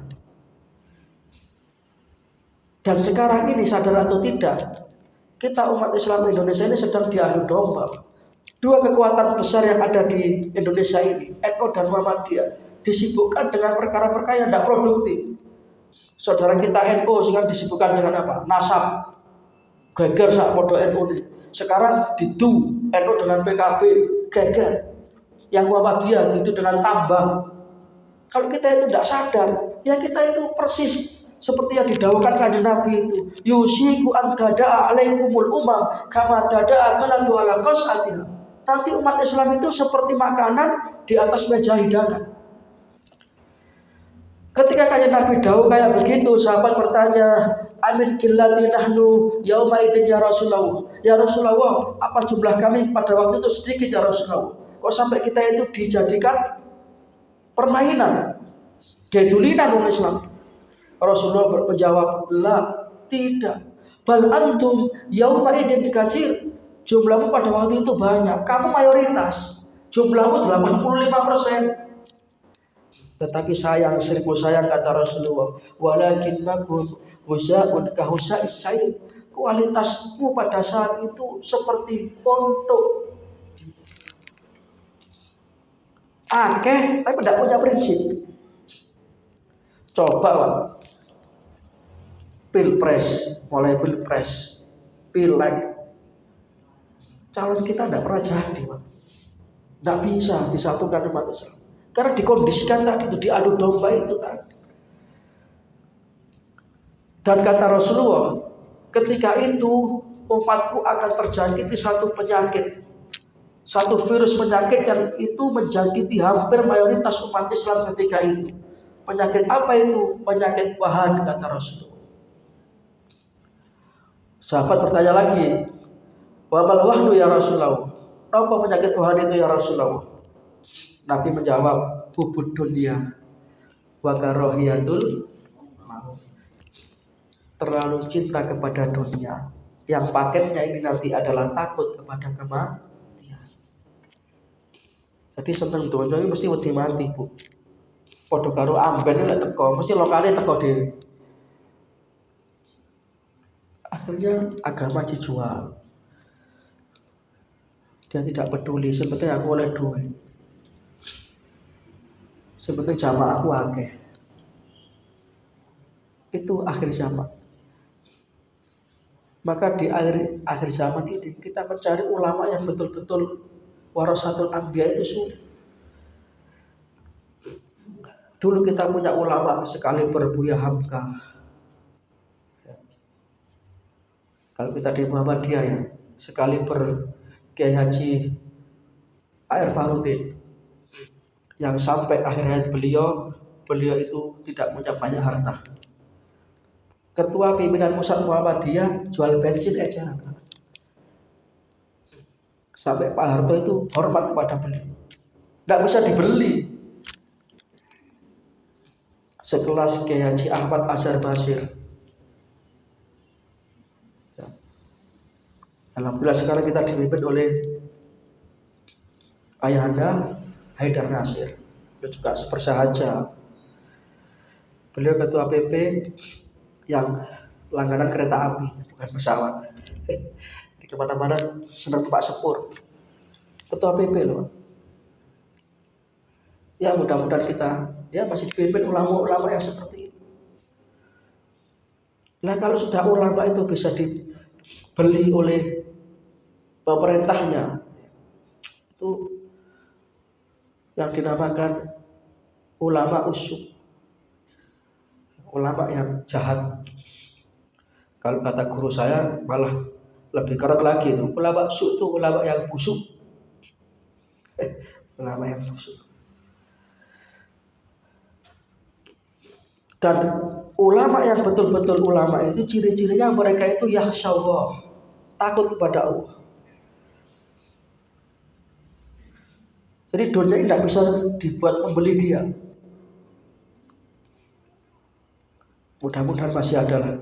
S2: Dan sekarang ini sadar atau tidak, kita umat Islam Indonesia ini sedang diadu domba. Dua kekuatan besar yang ada di Indonesia ini, NU dan Muhammadiyah, disibukkan dengan perkara-perkara yang tidak produktif. Saudara kita NU sekarang disibukkan dengan apa? Nasab. Geger sak podo NU ini. Sekarang didu NU dengan PKB, geger. Yang Muhammadiyah itu dengan tambang. Kalau kita itu tidak sadar, ya kita itu persis seperti yang didawuhkan kanjeng Nabi itu. Yusiku an gada'a alaikumul umam kama dada'a kalatu ala qas'atina. Nanti umat Islam itu seperti makanan di atas meja hidangan. Ketika kanjeng Nabi dawuh kayak begitu, sahabat bertanya, amin qillati nahnu yauma idzin ya Rasulullah. Ya Rasulullah, apa jumlah kami pada waktu itu sedikit ya Rasulullah? Kok sampai kita itu dijadikan permainan, gedulinan umat Islam? Rasulullah menjawab, la, tidak. Bal antum yauma idzin kasir. Jumlahmu pada waktu itu banyak, kamu mayoritas. Jumlahmu 85%. Tetapi sayang, seribu sayang, kata Rasulullah, walakinnakum husaun kahusais sayl. Kualitasmu pada saat itu seperti ontok. Akeh, tapi tidak punya prinsip. Coba, Pak. Pilpres, mulai pilpres, pileg, calon kita tidak pernah jadi, Pak. Tidak bisa disatukan umat Islam. Karena dikondisikan tadi itu, diadu domba itu tadi. Dan kata Rasulullah, ketika itu umatku akan terjangkiti satu penyakit, satu virus penyakit yang itu menjangkiti hampir mayoritas umat Islam ketika itu. Penyakit apa itu? Penyakit wahan, kata Rasulullah. Sahabat bertanya lagi, wa mal wahnu ya Rasulullah? Apa penyakit wahan itu ya Rasulullah? Nabi menjawab, hubud dunia wa karahiyatul maut. Terlalu cinta kepada dunia, yang paketnya ini nanti adalah takut kepada kematian. Jadi seneng tuh, jadi mesti wedi mati, Bu. Padha karo amben nek teko, mesti lokale teko dhewe. Akhirnya agama dijual. Dia tidak peduli, sebetulnya aku oleh duit. Sebetulnya jamaah aku akeh. Itu akhir zaman. Maka di akhir zaman ini kita mencari ulama yang betul-betul warasatul anbiya itu sulit. Dulu kita punya ulama sekali Buya Hamka. Kalau kita di Muhammadiyah ya, sekali Kiai Haji A.R. Farudin, yang sampai akhir hayat beliau itu tidak punya banyak harta. Ketua pimpinan pusat Muhammadiyah jual bensin aja. Sampai Pak Harto itu hormat kepada beliau. Tidak bisa dibeli. Sekelas Kiai Haji Ahmad Azhar Basir. Alhamdulillah sekarang kita dipimpin oleh Ayahanda Haidar Nasir. Beliau juga bersahaja. Beliau ketua PP yang langganan kereta api, bukan pesawat. Di kemana-mana senang Pak Sepur. Ketua PP loh. Ya mudah-mudahan kita masih dipimpin ulama-ulama yang seperti itu. Nah kalau sudah ulama itu bisa dibeli oleh pemerintahnya, itu yang dinamakan ulama usuk, ulama yang jahat. Kalau kata guru saya malah lebih keren lagi itu, ulama usuk itu ulama yang busuk, ulama yang busuk. Dan ulama yang betul-betul ulama itu ciri-cirinya mereka itu yakhsyallah, takut kepada Allah. Jadi dunia ini tidak bisa dibuat membeli dia. Mudah-mudahan masih ada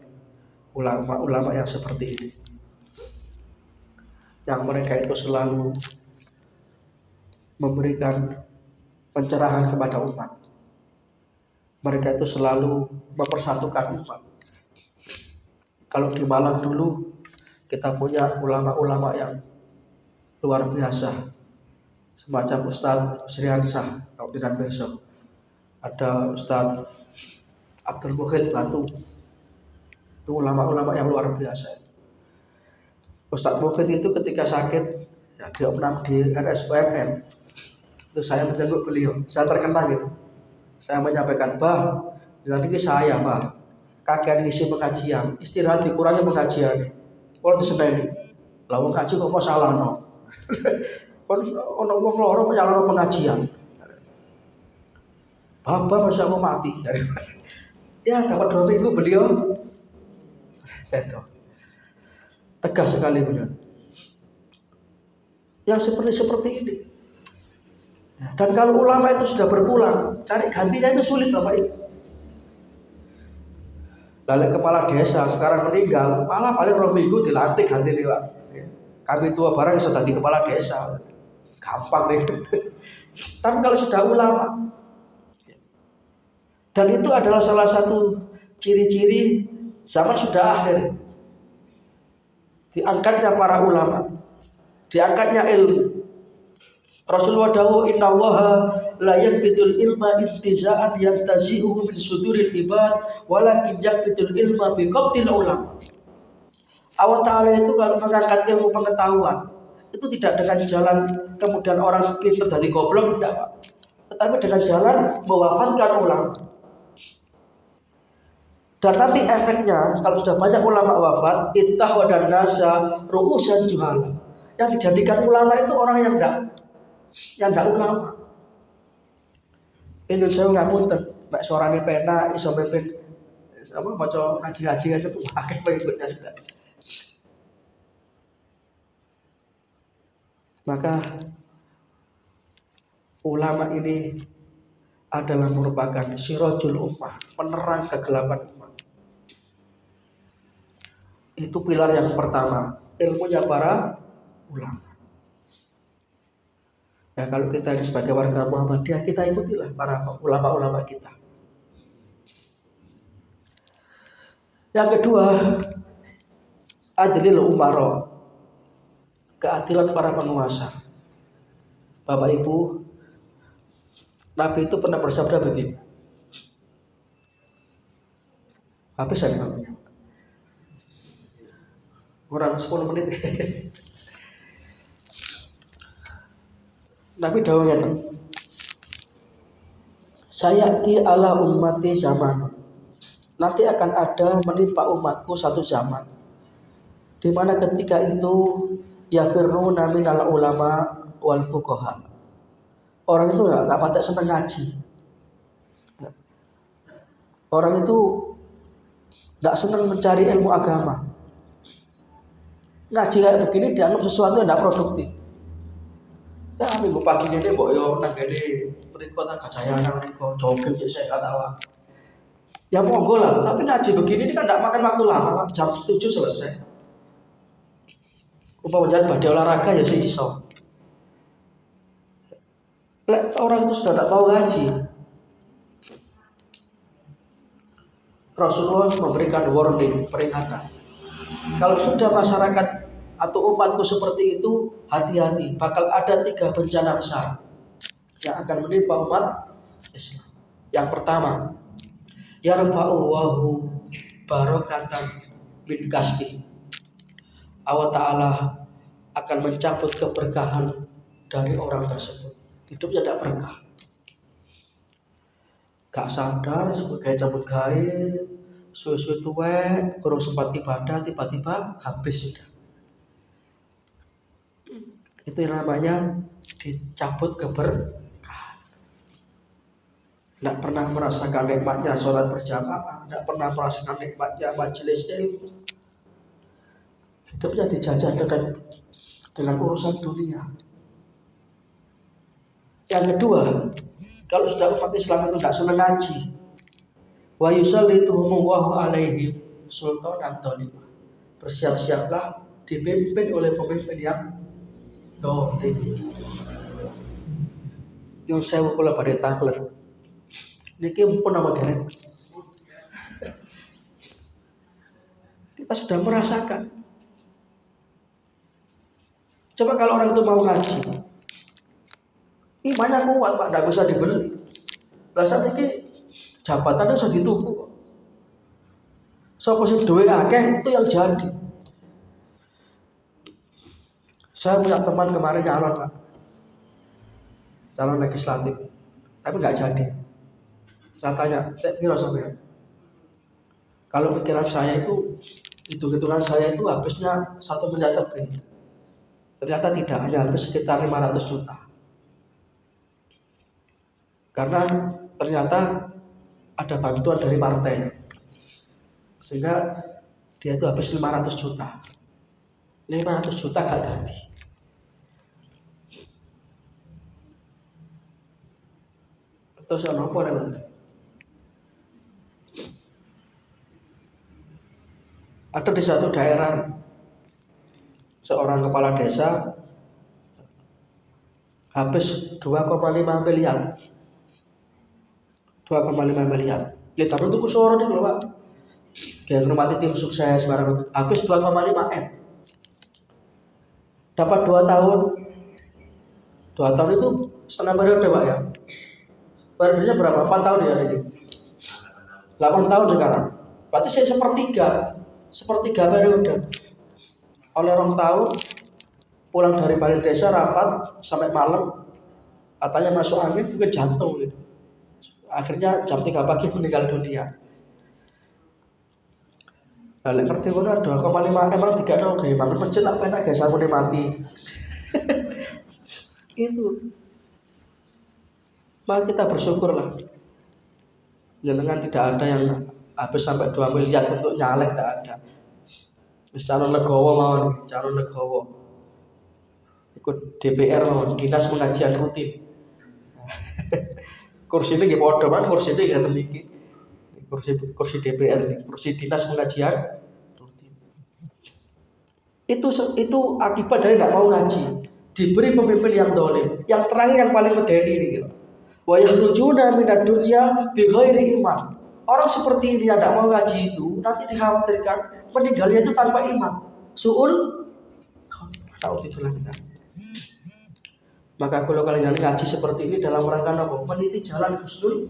S2: ulama-ulama yang seperti ini, yang mereka itu selalu memberikan pencerahan kepada umat. Mereka itu selalu mempersatukan umat. Kalau di Malang dulu kita punya ulama-ulama yang luar biasa, semacam Ustadz Sriansah, kalau tidak besok ada Ustadz Abdul Mukhid Batu, itu ulama-ulama yang luar biasa. Ustadz Mukhid itu ketika sakit, dia opnam di RSUMN, itu saya menjenguk beliau, saya terkenal gitu. Saya menyampaikan, bah, nanti saya, bah, kakek ngisi pengajian, istirahat dikurangi pengajian. Kalau diseneni, lawan ngaji kok salah no. Ono wong loro kok salah pengajian. Bapak masa mau mati. Ya dapat 2 minggu beliau. Tegas sekali beliau. Yang seperti ini. Dan kalau ulama itu sudah berpulang, cari gantinya itu sulit Bapak Ibu. Lalu kepala desa sekarang meninggal, malah paling 2 minggu dilantik ganti lewat. Kami tua barang sudah di kepala desa, gampang deh. Tapi kalau sudah ulama, dan itu adalah salah satu ciri-ciri zaman sudah akhir, diangkatnya para ulama, diangkatnya ilmu. Rasulullah dawuh innallaha la yakbitul ilma intiza'an yantazi'uhu min suduril ibad walakin yakbitul ilma biqabdil ulama. Allah Ta'ala itu kalau mengangkat ilmu pengetahuan itu tidak dengan jalan kemudian orang pintar dari goblok, tidak Pak, tetapi dengan jalan mewafatkan ulama. Dan nanti efeknya kalau sudah banyak ulama wafat, ittahwadan nasa ru'usan juhala. Yang dijadikan ulama itu orang yang tidak ulama. Indonesia ngapunten, mek suarane pena iso mimpin maca ngaji-ngaji itu akeh pengikutnya sudah. Maka ulama ini adalah merupakan sirajul ummah, penerang kegelapan umat. Itu pilar yang pertama, ilmunya para ulama. Ya kalau kita sebagai warga Muhammadiyah, kita ikutilah para ulama-ulama kita. Yang kedua, adlil umara, keadilan para penguasa. Bapak Ibu, Nabi itu pernah bersabda begini. Habis saya namanya. Kurang 10 menit. Nabi dawuhnya, sayati ala ummati zaman. Nanti akan ada menimpa umatku satu zaman, di mana ketika itu yafirruna minal ulama wal fuqaha. Orang itu enggak patah senang ngaji. Orang itu enggak senang mencari ilmu agama. Ngaji kayak begini dianggap sesuatu yang enggak produktif. Ya minggu pagi ini mbok yo nang kene mriko tak gajayana mriko jogging cek saya katawa. Ya monggo lah, tapi ngaji begini ini kan enggak makan waktu lama, jam 7 selesai. Umpama jangan badhe olahraga ya sih iso. Lek orang itu sudah tidak mau ngaji, Rasulullah memberikan warning, peringatan. Kalau sudah masyarakat atau umatku seperti itu, hati-hati, bakal ada 3 bencana besar yang akan menimpa umat Islam. Yang pertama, yarfa'u wahu barokatan min kasbi. Allah Ta'ala akan mencabut keberkahan dari orang tersebut. Hidupnya tidak berkah. Gak sadar sebagai cabut gawe, suwe-suwe tuwek, kurang sempat ibadah, tiba-tiba habis sudah. Itu yang namanya dicabut keberkahan. Tidak pernah merasakan nikmatnya sholat berjamaah, tidak pernah merasakan nikmatnya majelis ilmu. Hidupnya dijajah dengan urusan dunia. Yang kedua, kalau sudah umat Islam itu tidak senang ngaji, wa yusallituhumullahu alaihim sultanan dhalimah. Bersiap-siaplah dipimpin oleh pemimpin yang zalim. Yang saya kula badhe tanglet. Niki pun nama derek. Kita sudah merasakan. Coba kalau orang itu mau ngaji, imannya kuat Pak, tidak bisa dibeli. Rasanya ini jabatan itu sudah dituku. Sopo sing duwe akeh itu yang jadi. Saya punya teman kemarin calon Pak, calon legislatif, tapi nggak jadi. Saya tanya, kira sampai kalau pikiran saya itu, hitung-hitungan saya itu habisnya 1 miliar lebih. Ternyata tidak, hanya habis sekitar 500 juta. Karena ternyata ada bantuan dari partai, sehingga dia itu habis 500 juta. 500 juta gak jadi. Terus yang apa namanya? Ada di satu daerah seorang kepala desa habis 2,5 miliar. 2,5 miliar. Ya tapi itu suara nih loh Pak. Kayak hormati tim sukses barang habis 2,5 M. Dapat 2 tahun. 2 tahun itu setengah periode Pak ya. Periodenya berapa? 4 tahun ya ini. 8 tahun sekarang. Berarti saya sepertiga periode. Oleh orang tahu pulang dari balai desa rapat sampai malam, katanya masuk angin mungkin jantung gitu. Akhirnya jam 3 pagi meninggal dunia. Lalu ngerti mana 2,5 emang 3 no kayak bangun masjid apa enak guys aku mati. Itu. Maka kita bersyukurlah. Jangan tidak ada yang habis sampai 2 miliar untuk nyalek, tidak ada. Calon legowo mawon, calon legowo. Ikut DPR mawon, dinas pengajian rutin. Kursi ini nggih padha man, kursi ini nggih iki. Kursi DPR ini, kursi dinas pengajian rutin. Itu akibat dari tidak mau ngaji. Diberi pemimpin yang dolim. Yang terakhir yang paling medeni ini gitu. Wa yakhrujuna minad dunya bi ghairi iman. Orang seperti ini yang tidak mau ngaji itu nanti dikhawatirkan meninggalnya itu tanpa iman. Tahu itulah kita. Maka kalau kalian ngaji seperti ini dalam rangka apa? Meniti jalan husnul.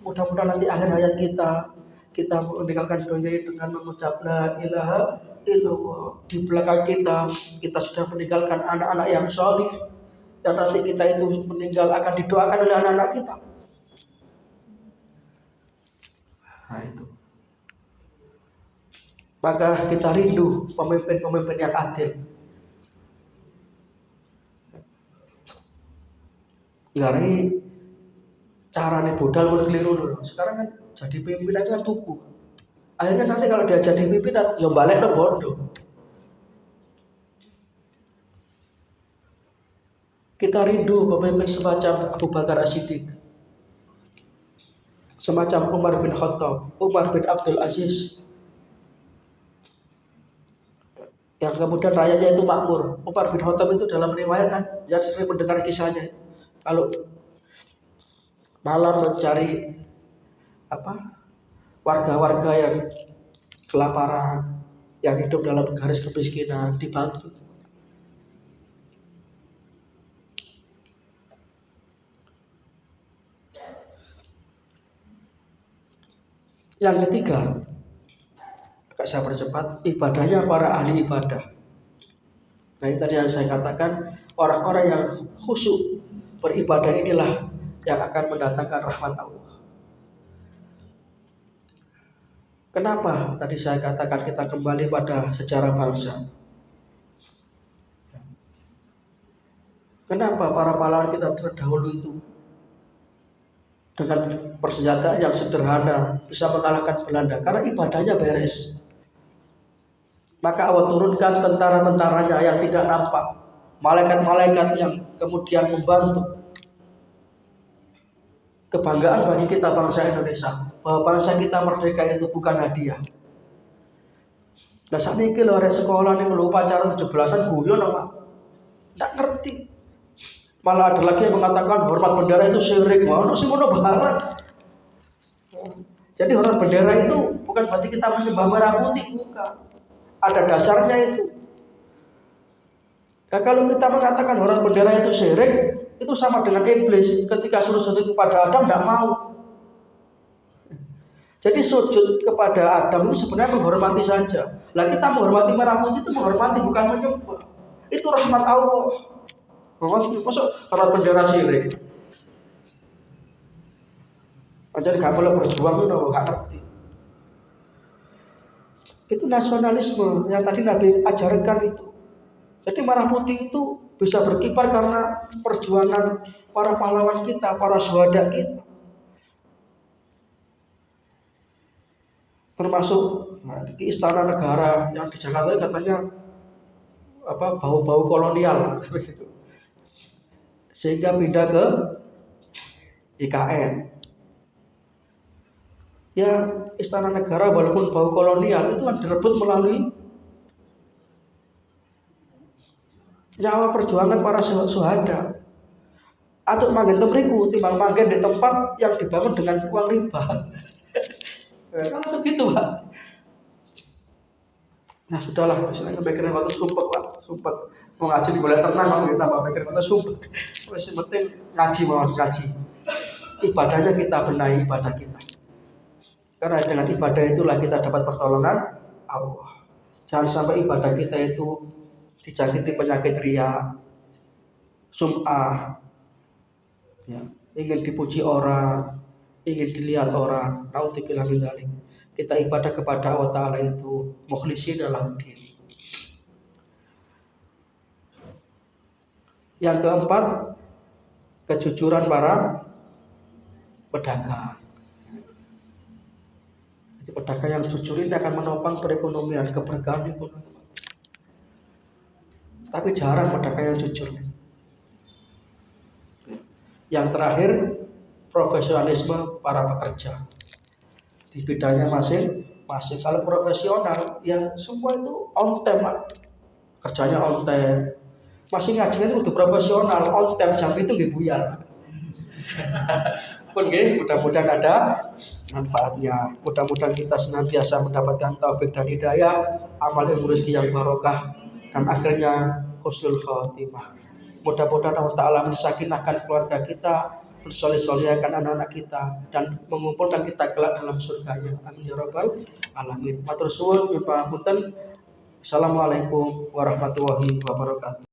S2: Mudah-mudahan nanti akhir hayat kita meninggalkan dunia dengan mengucap la ilaha illallah. Di belakang kita sudah meninggalkan anak-anak yang salih, dan nanti kita itu meninggal akan didoakan oleh anak-anak kita. Nah itu. Maka kita rindu pemimpin-pemimpin yang adil. Gari carane bodal mulai keliru dulu. Sekarang kan jadi pimpinan itu kan tuku. Akhirnya nanti kalau dia jadi pimpinan, ya balik ke bodoh. Kita rindu pemimpin semacam Abu Bakar As-Siddiq, semacam Umar bin Khattab, Umar bin Abdul Aziz. yang kemudian rakyatnya itu makmur. Umar bin Khattab itu dalam riwayat kan, yang sering mendengar kisahnya, kalau malam mencari warga-warga yang kelaparan, yang hidup dalam garis kemiskinan, dibantu. Yang ketiga, agak saya percepat, ibadahnya para ahli ibadah. Nah, ini tadi yang saya katakan, orang-orang yang khusyuk beribadah inilah yang akan mendatangkan rahmat Allah. Kenapa tadi saya katakan kita kembali pada sejarah bangsa? Kenapa para pahlawan kita terdahulu itu dengan persenjataan yang sederhana bisa mengalahkan Belanda? Karena ibadahnya beres. Maka Allah turunkan tentara-tentaranya yang tidak nampak, malaikat-malaikat yang kemudian membantu. Kebanggaan bagi kita bangsa Indonesia, bahwa bangsa kita merdeka itu bukan hadiah. Nah saat ini kalau ada sekolah nih kalau upacara 17-an guyon apa? Tidak ngerti. Malah ada lagi yang mengatakan hormat bendera itu syirik. Wah, no sih barat. Jadi hormat bendera itu bukan berarti kita masih merah putih, bukan. Ada dasarnya itu. Nah, kalau kita mengatakan hormat bendera itu syirik, itu sama dengan iblis ketika suruh sujud kepada Adam tidak mau. Jadi sujud kepada Adam itu sebenarnya menghormati saja. Lah kita menghormati merah putih itu menghormati bukan menyembah. Itu rahmat Allah. Masuk hormat bendera syirik. Jadi gak boleh berjuang itu gak ngerti. Itu nasionalisme yang tadi Nabi ajarkan itu. Jadi merah putih itu bisa berkibar karena perjuangan para pahlawan kita, para syuhada kita. Termasuk di Istana Negara yang di Jakarta katanya bau-bau kolonial begitu. Sehingga pindah ke IKN. Ya, Istana Negara walaupun bau kolonial itu kan direbut melalui nyawa perjuangan para syuhada. Atau magen temriku timbang magen di tempat yang dibangun dengan uang riba. Kan itu gitu, Pak. Nah, sudahlah, misalnya pikiran waktu sumpah, Pak. Sumpah. Mau ngaji di boleh tenang, kita mau pikir waktu sumpah. Wes penting ngaji mau ngaji. Ibadahnya kita benahi ibadah kita. Karena dengan ibadah itulah kita dapat pertolongan Allah. Jangan sampai ibadah kita itu dijangkiti penyakit riya, sum'ah, ya, ingin dipuji orang, ingin dilihat orang. Naudzubillah min dzalik. Kita ibadah kepada Allah Ta'ala itu mukhlishin lahud-din. Yang keempat, kejujuran para pedagang. Jadi pedagang yang jujur ini akan menopang perekonomian, keberkahan ekonomi. Tapi jarang pedagang yang jujur. Yang terakhir, profesionalisme para pekerja di bidangnya masing. Kalau profesional, ya semua itu on time, kerjanya on time. Masih ngajinya itu udah profesional, on time, jam itu nggak buyar. Pun mudah-mudahan ada manfaatnya. Mudah-mudahan kita senantiasa mendapatkan taufik dan hidayah, amal ilmu rezeki yang barokah, dan akhirnya husnul khatimah. Mudah-mudahan Allah Ta'ala mensakinahkan keluarga kita, mensoleh-solehkan anak-anak kita, dan mengumpulkan kita kelak dalam surganya. Amin ya rabbal alamin. Matur suwun, nyuwun pangapunten. Assalamualaikum warahmatullahi wabarakatuh.